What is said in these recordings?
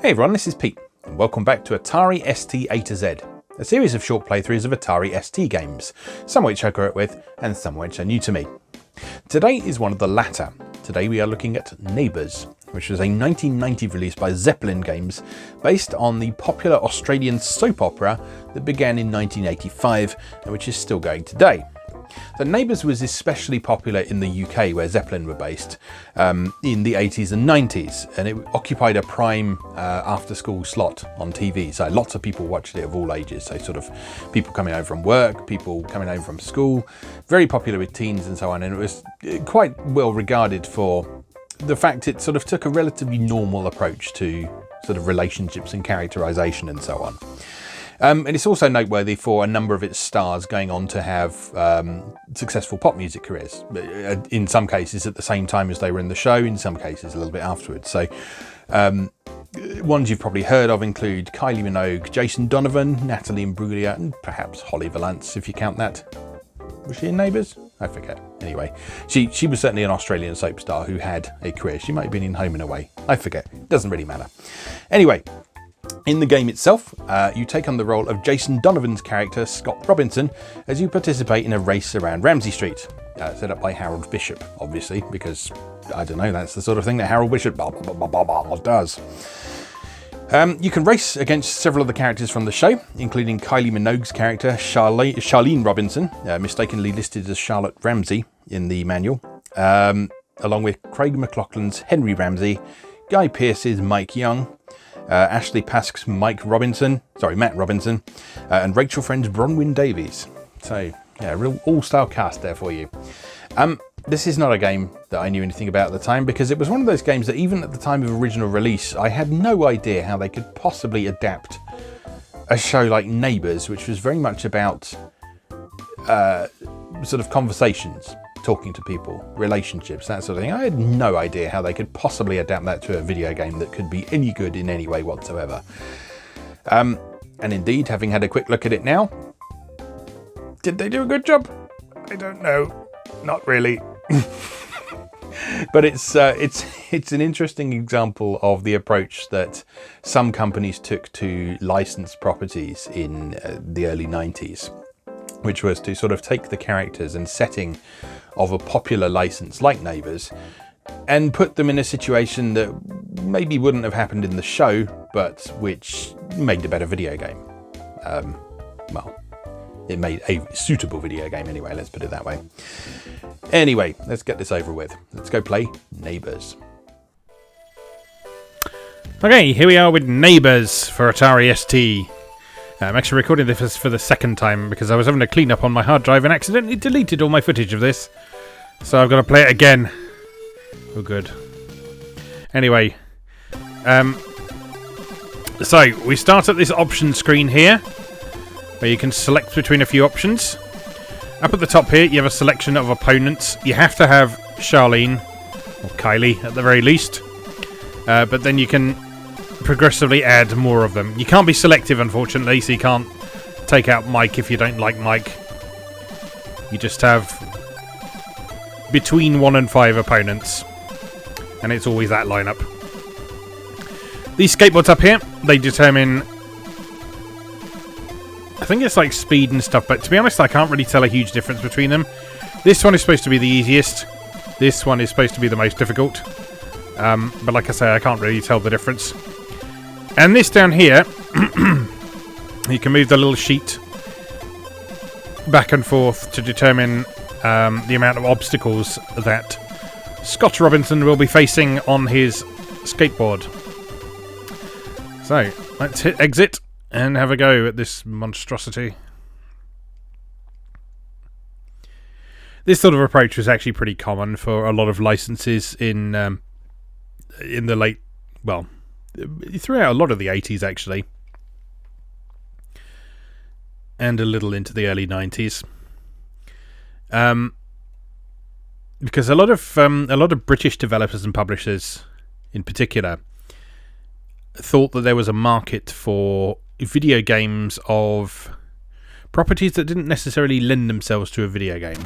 Hey everyone, this is Pete, and welcome back to Atari ST A to Z, a series of short playthroughs of Atari ST games, some which I grew up with and some which are new to me. Today is one of the latter. Today we are looking at Neighbours, which was a 1990 release by Zeppelin Games based on the popular Australian soap opera that began in 1985 and which is still going today. So Neighbours was especially popular in the UK, where Zeppelin were based, in the 80s and 90s, and it occupied a prime after-school slot on TV. So lots of people watched it of all ages. So sort of people coming home from work, people coming home from school, very popular with teens and so on. And it was quite well regarded for the fact it sort of took a relatively normal approach to sort of relationships and characterization and so on. And it's also noteworthy for a number of its stars going on to have successful pop music careers. In some cases at the same time as they were in the show, in some cases a little bit afterwards. So ones you've probably heard of include Kylie Minogue, Jason Donovan, Natalie Imbruglia, and perhaps Holly Valance, if you count that. Was she in Neighbours? I forget. Anyway, she was certainly an Australian soap star who had a career. She might have been in Home and Away. I forget. Doesn't really matter. Anyway, in the game itself, you take on the role of Jason Donovan's character, Scott Robinson, as you participate in a race around Ramsay Street, set up by Harold Bishop, obviously, because, I don't know, that's the sort of thing that Harold Bishop does. You can race against several of the characters from the show, including Kylie Minogue's character, Charlene Robinson, mistakenly listed as Charlotte Ramsay in the manual, along with Craig McLaughlin's Henry Ramsay, Guy Pearce's Mike Young, Ashley Pask's Matt Robinson, and Rachel Friend's Bronwyn Davies. So, yeah, a real all-star cast there for you. This is not a game that I knew anything about at the time, because it was one of those games that even at the time of original release, I had no idea how they could possibly adapt a show like Neighbours, which was very much about sort of conversations, talking to people, relationships, that sort of thing. I had no idea how they could possibly adapt that to a video game that could be any good in any way whatsoever. And indeed, having had a quick look at it now, did they do a good job? I don't know. Not really. But it's an interesting example of the approach that some companies took to licensed properties in the early 90s, which was to sort of take the characters and setting of a popular license like Neighbours and put them in a situation that maybe wouldn't have happened in the show, but which made a better video game. Well, it made a suitable video game anyway, let's put it that way. Anyway, let's get this over with. Let's go play Neighbours. Okay, here we are with Neighbours for Atari ST. I'm actually recording this for the second time because I was having to clean up on my hard drive and accidentally deleted all my footage of this. So I've got to play it again. Oh, good. Anyway, so we start at this option screen here, where you can select between a few options. Up at the top here, you have a selection of opponents. You have to have Charlene, or Kylie at the very least. But then you can progressively add more of them. You can't be selective, unfortunately, so you can't take out Mike if you don't like Mike. You just have between 1 and 5 opponents, and it's always that lineup. These skateboards up here, they determine, I think it's like speed and stuff, but to be honest I can't really tell a huge difference between them. This one is supposed to be the easiest, this one is supposed to be the most difficult, but like I say, I can't really tell the difference. And this down here, you can move the little sheet back and forth to determine the amount of obstacles that Scott Robinson will be facing on his skateboard. So, let's hit exit and have a go at this monstrosity. This sort of approach was actually pretty common for a lot of licenses in the late, well, throughout a lot of the 80s actually, and a little into the early 90s. Because a lot of British developers and publishers, in particular, thought that there was a market for video games of properties that didn't necessarily lend themselves to a video game.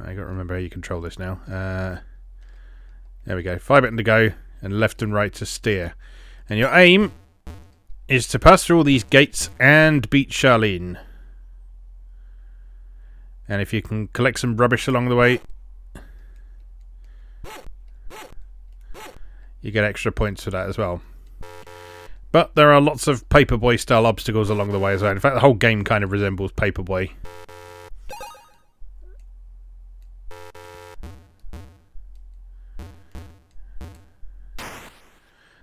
I got to remember how you control this now. There we go. 5 button to go, and left and right to steer. And your aim is to pass through all these gates and beat Charlene. And if you can collect some rubbish along the way, you get extra points for that as well. But there are lots of Paperboy style obstacles along the way as well. In fact, the whole game kind of resembles Paperboy.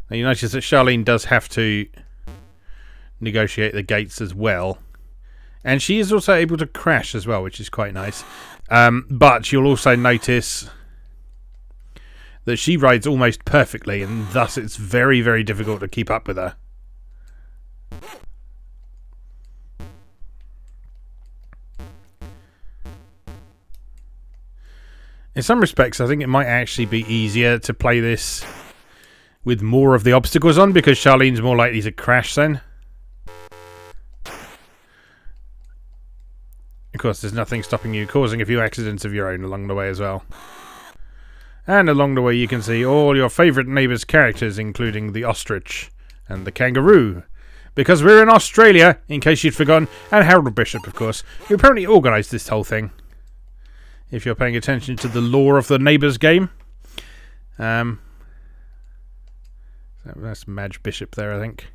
Now you notice that Charlene does have to negotiate the gates as well. And she is also able to crash as well, which is quite nice. But you'll also notice that she rides almost perfectly, and thus it's very, very difficult to keep up with her. In some respects, I think it might actually be easier to play this with more of the obstacles on, because Charlene's more likely to crash then. Of course, there's nothing stopping you causing a few accidents of your own along the way as well. And along the way you can see all your favourite Neighbours characters, including the ostrich and the kangaroo. Because we're in Australia, in case you'd forgotten, and Harold Bishop, of course, who apparently organised this whole thing. If you're paying attention to the lore of the Neighbours game. That's Madge Bishop there, I think.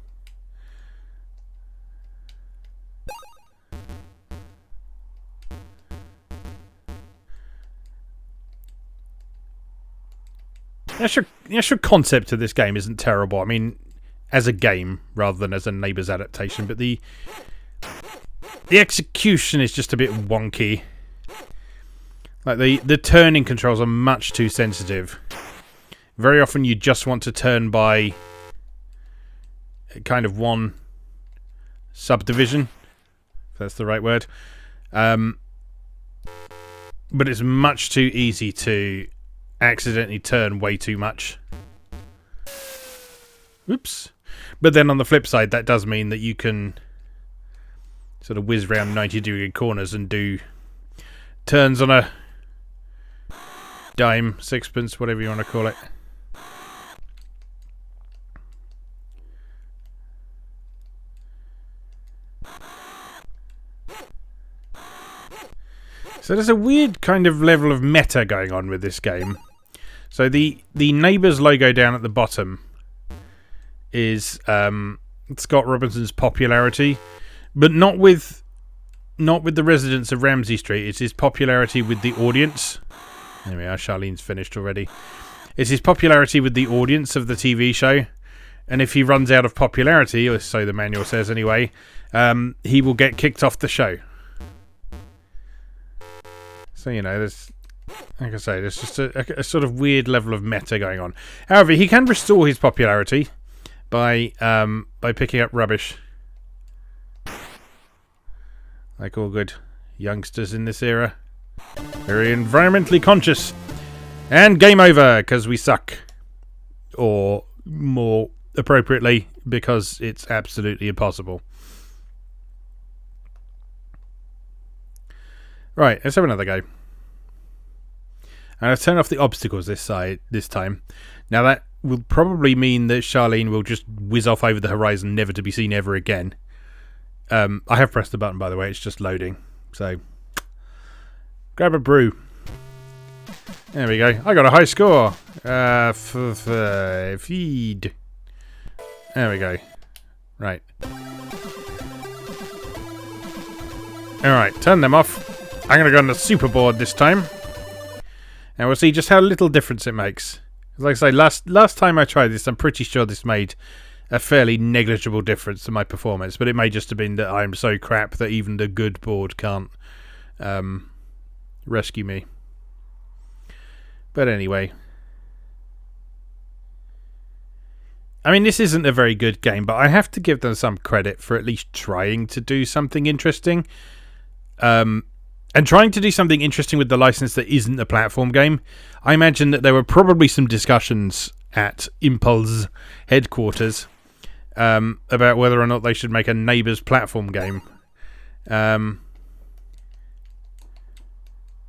The actual concept of this game isn't terrible. I mean, as a game rather than as a Neighbours adaptation, but the execution is just a bit wonky. Like the turning controls are much too sensitive. Very often you just want to turn by kind of one subdivision, if that's the right word. But it's much too easy to accidentally turn way too much. Oops. But then on the flip side, that does mean that you can sort of whiz around 90-degree corners and do turns on a dime, sixpence, whatever you want to call it. So there's a weird kind of level of meta going on with this game. So the Neighbours logo down at the bottom is Scott Robinson's popularity, but not with the residents of Ramsey Street. It's his popularity with the audience. There we are, Charlene's finished already. It's his popularity with the audience of the TV show, and if he runs out of popularity, or so the manual says anyway, he will get kicked off the show. So, you know, there's, like I say, there's just a sort of weird level of meta going on. However, he can restore his popularity by picking up rubbish. Like all good youngsters in this era. Very environmentally conscious. And game over, because we suck. Or, more appropriately, because it's absolutely impossible. Right, let's have another go. And I'll turn off the obstacles this time. Now that will probably mean that Charlene will just whiz off over the horizon, never to be seen ever again. I have pressed the button, by the way, it's just loading. So, grab a brew. There we go. I got a high score. Feed. There we go. Right. Alright, turn them off. I'm going to go on the super board this time. And we'll see just how little difference it makes. Like I say, last time I tried this, I'm pretty sure this made a fairly negligible difference to my performance. But it may just have been that I'm so crap that even the good board can't rescue me. But anyway. I mean, this isn't a very good game, but I have to give them some credit for at least trying to do something interesting. And trying to do something interesting with the license that isn't a platform game. I imagine that there were probably some discussions at Impulze headquarters about whether or not they should make a Neighbours platform game.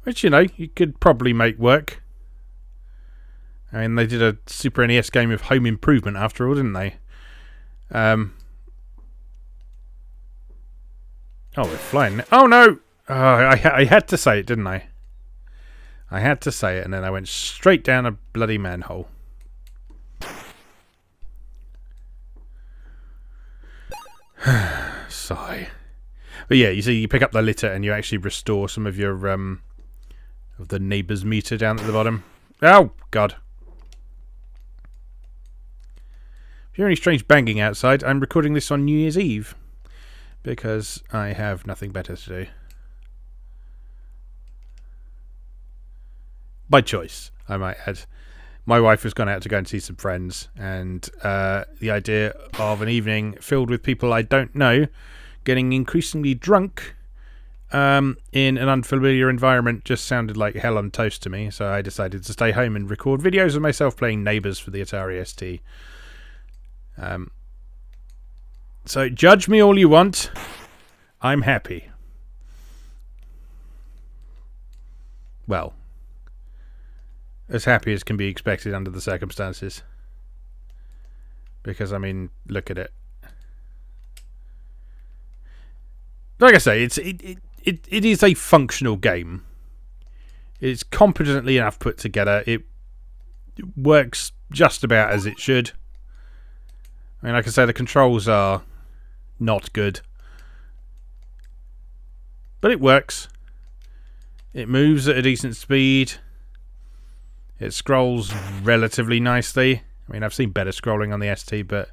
Which, you know, you could probably make work. I mean, they did a Super NES game of Home Improvement after all, didn't they? Oh, we're flying. Oh, no! I had to say it, didn't I? I had to say it, and then I went straight down a bloody manhole. Sigh. But yeah, you see, you pick up the litter and you actually restore some of your of the Neighbours meter down at the bottom. Oh God! If you hear any strange banging outside, I'm recording this on New Year's Eve because I have nothing better to do. By choice, I might add. My wife has gone out to go and see some friends, and the idea of an evening filled with people I don't know getting increasingly drunk in an unfamiliar environment just sounded like hell on toast to me, so I decided to stay home and record videos of myself playing Neighbours for the Atari ST. So judge me all you want. I'm happy. Well, as happy as can be expected under the circumstances. Because, I mean, look at it. Like I say, it is a functional game. It's competently enough put together. It works just about as it should. I mean, like I say, the controls are not good. But it works. It moves at a decent speed. It scrolls relatively nicely. I mean, I've seen better scrolling on the ST, but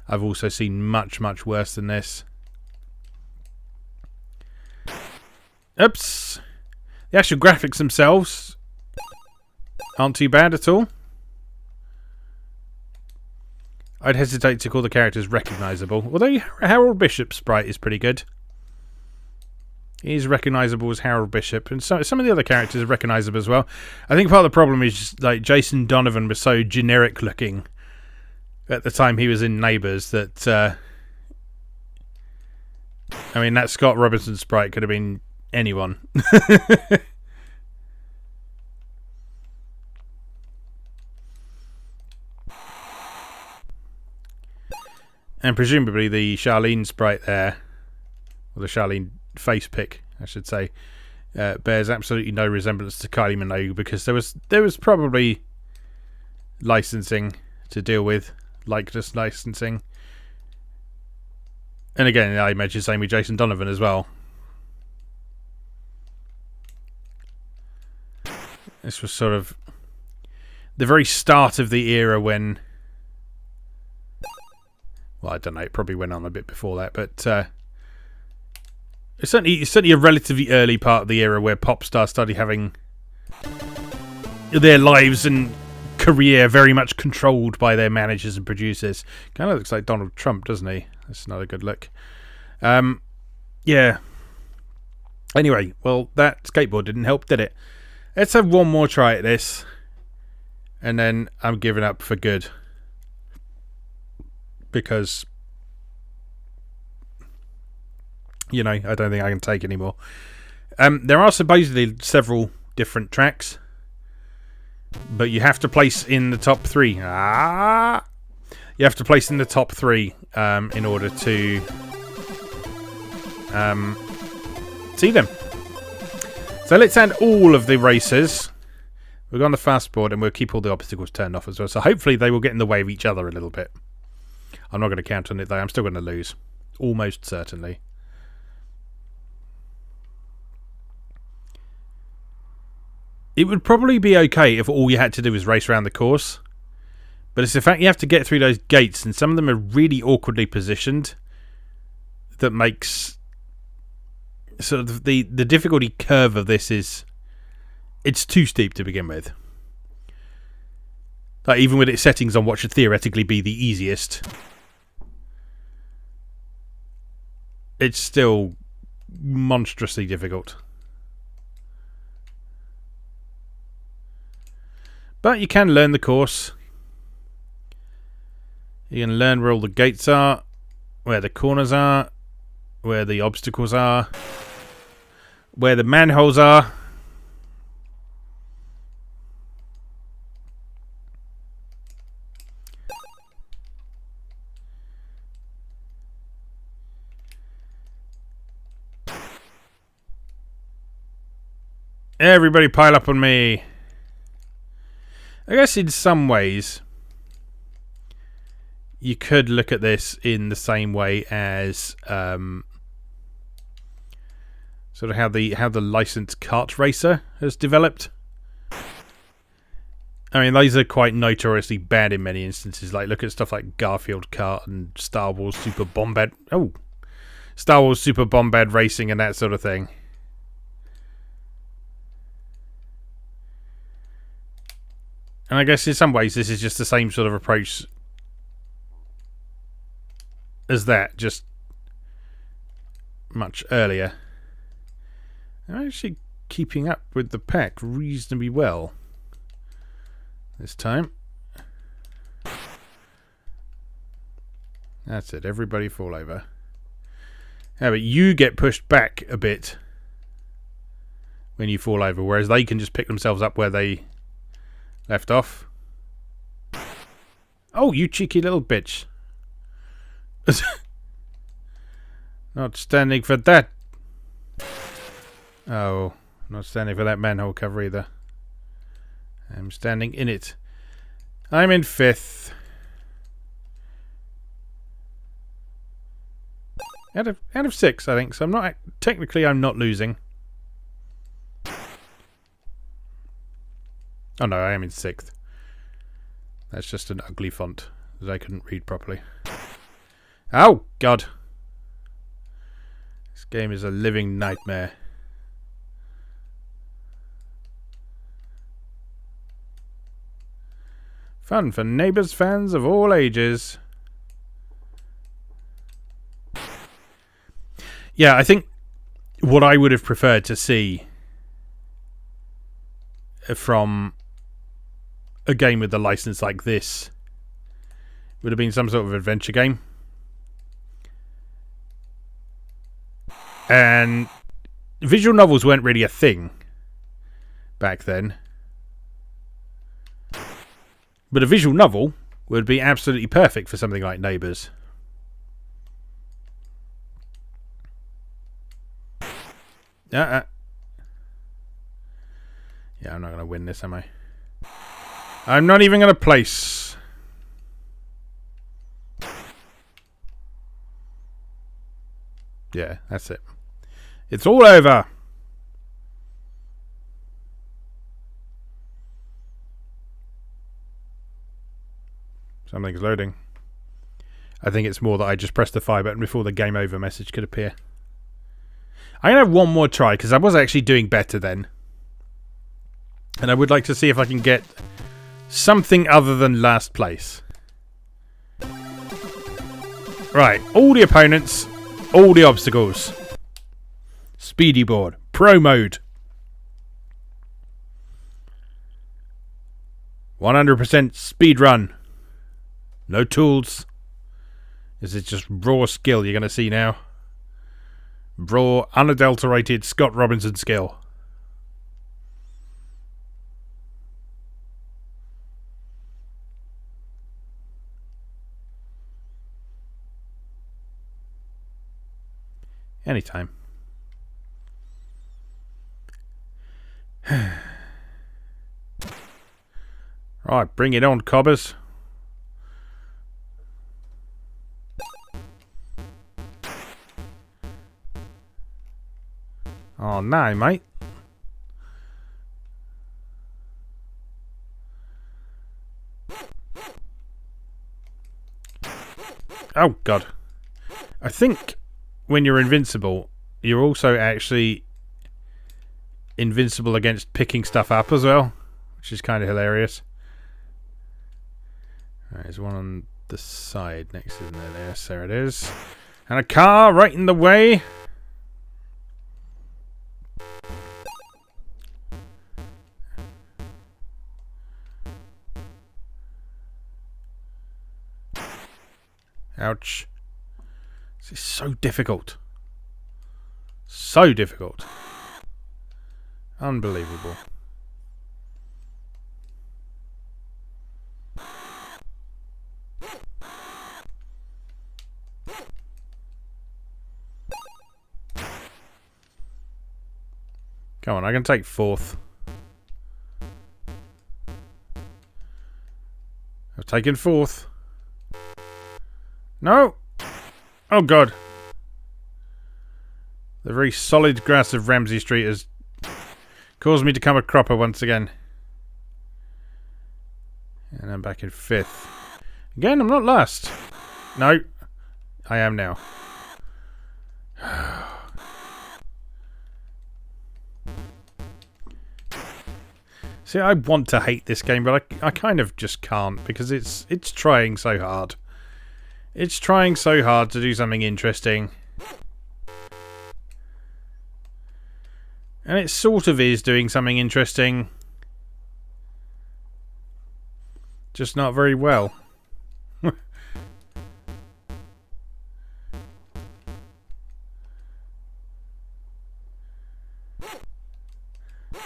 I've also seen much, much worse than this. Oops. The actual graphics themselves aren't too bad at all. I'd hesitate to call the characters recognisable, although Harold Bishop's sprite is pretty good. He's recognisable as Harold Bishop, and some of the other characters are recognisable as well. I think part of the problem is just, like, Jason Donovan was so generic looking at the time he was in Neighbours that I mean, that Scott Robinson sprite could have been anyone. And presumably the Charlene sprite there, or the Charlene face pick, I should say, bears absolutely no resemblance to Kylie Minogue, because there was probably licensing to deal with, likeness licensing. And again, I imagine the same with Jason Donovan as well. This was sort of the very start of the era when... Well, I don't know, it probably went on a bit before that, but it's certainly a relatively early part of the era where pop stars started having their lives and career very much controlled by their managers and producers. Kind of looks like Donald Trump, doesn't he? That's not a good look. Yeah. Anyway, well, that skateboard didn't help, did it? Let's have one more try at this, and then I'm giving up for good. Because, you know, I don't think I can take anymore. There are supposedly several different tracks, but you have to place in the top 3. You have to place in the top 3 in order to see them. So let's add all of the racers. We'll go on the fastboard and we'll keep all the obstacles turned off as well. So hopefully they will get in the way of each other a little bit. I'm not going to count on it though. I'm still going to lose. Almost certainly. It would probably be okay if all you had to do was race around the course. But it's the fact you have to get through those gates, and some of them are really awkwardly positioned, that makes sort of the difficulty curve of this is... It's too steep to begin with. Like, even with its settings on what should theoretically be the easiest, it's still monstrously difficult. But you can learn the course. You can learn where all the gates are, where the corners are, where the obstacles are, where the manholes are. Everybody pile up on me. I guess in some ways you could look at this in the same way as sort of how the licensed kart racer has developed. I mean, these are quite notoriously bad in many instances. Like, look at stuff like Garfield Kart and Star Wars Super Bombard. Oh, Star Wars Super Bombard Racing and that sort of thing. And I guess in some ways this is just the same sort of approach as that, just much earlier. I'm actually keeping up with the pack reasonably well this time. That's it, everybody fall over. Yeah, but you get pushed back a bit when you fall over, whereas they can just pick themselves up where they left off. Oh, you cheeky little bitch. Not standing for that. Oh, not standing for that manhole cover either. I'm standing in it. I'm in 5th. Out of 6, I think. So I'm not technically. I'm not losing. Oh no, I am in 6th. That's just an ugly font that I couldn't read properly. Oh God! This game is a living nightmare. Fun for Neighbours fans of all ages. Yeah, I think what I would have preferred to see from a game with a license like this would have been some sort of adventure game. And visual novels weren't really a thing back then. But a visual novel would be absolutely perfect for something like Neighbours. Yeah, I'm not going to win this, am I? I'm not even going to place. Yeah, that's it. It's all over. Something's loading. I think it's more that I just pressed the fire button before the game over message could appear. I'm going to have one more try because I was actually doing better then. And I would like to see if I can get something other than last place. Right, all the opponents, all the obstacles. Speedy board, pro mode. 100% speed run. No tools. This is just raw skill you're going to see now. Raw, unadulterated Scott Robinson skill. Anytime. Right, bring it on, cobbers. Oh no, mate. Oh God. I think when you're invincible, you're also actually invincible against picking stuff up as well, which is kind of hilarious. Right, there's one on the side next to there. Yes, there it is. And a car right in the way. Ouch. This is so difficult. So difficult. Unbelievable. Come on, I can take 4th. I've taken 4th. No! Oh god. The very solid grass of Ramsey Street has caused me to come a cropper once again. And I'm back in 5th. Again, I'm not last. No, I am now. See, I want to hate this game, but I kind of just can't because it's trying so hard. It's trying so hard to do something interesting. And it sort of is doing something interesting. Just not very well.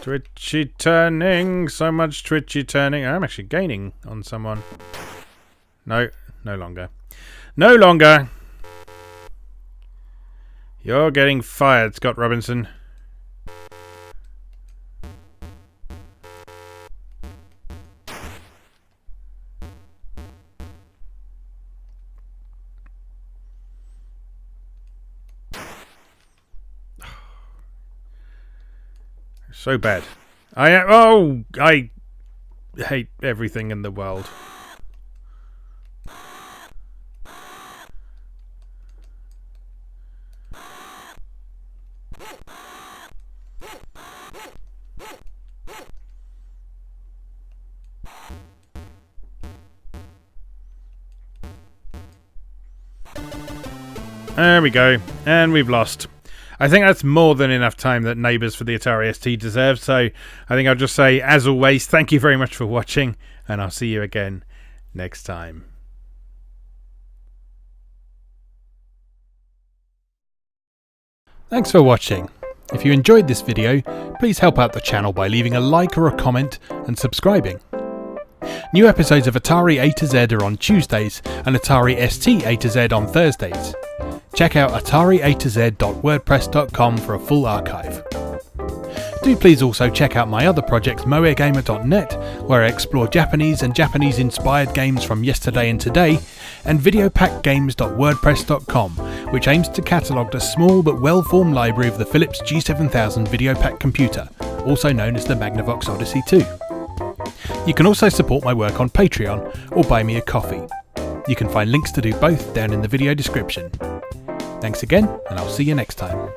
Twitchy turning, so much twitchy turning. I'm actually gaining on someone. No, no longer. No longer! You're getting fired, Scott Robinson. So bad. I hate everything in the world. There we go. And we've lost. I think that's more than enough time that Neighbours for the Atari ST deserves, so I think I'll just say, as always, thank you very much for watching, and I'll see you again next time. Thanks for watching. If you enjoyed this video, please help out the channel by leaving a like or a comment and subscribing. New episodes of Atari A to Z are on Tuesdays and Atari ST A to Z on Thursdays. Check out atari-a-to-z.wordpress.com for a full archive. Do please also check out my other projects moegamer.net, where I explore Japanese and Japanese-inspired games from yesterday and today, and videopackgames.wordpress.com, which aims to catalogue a small but well-formed library of the Philips G7000 Videopack computer, also known as the Magnavox Odyssey 2. You can also support my work on Patreon or buy me a coffee. You can find links to do both down in the video description. Thanks again, and I'll see you next time.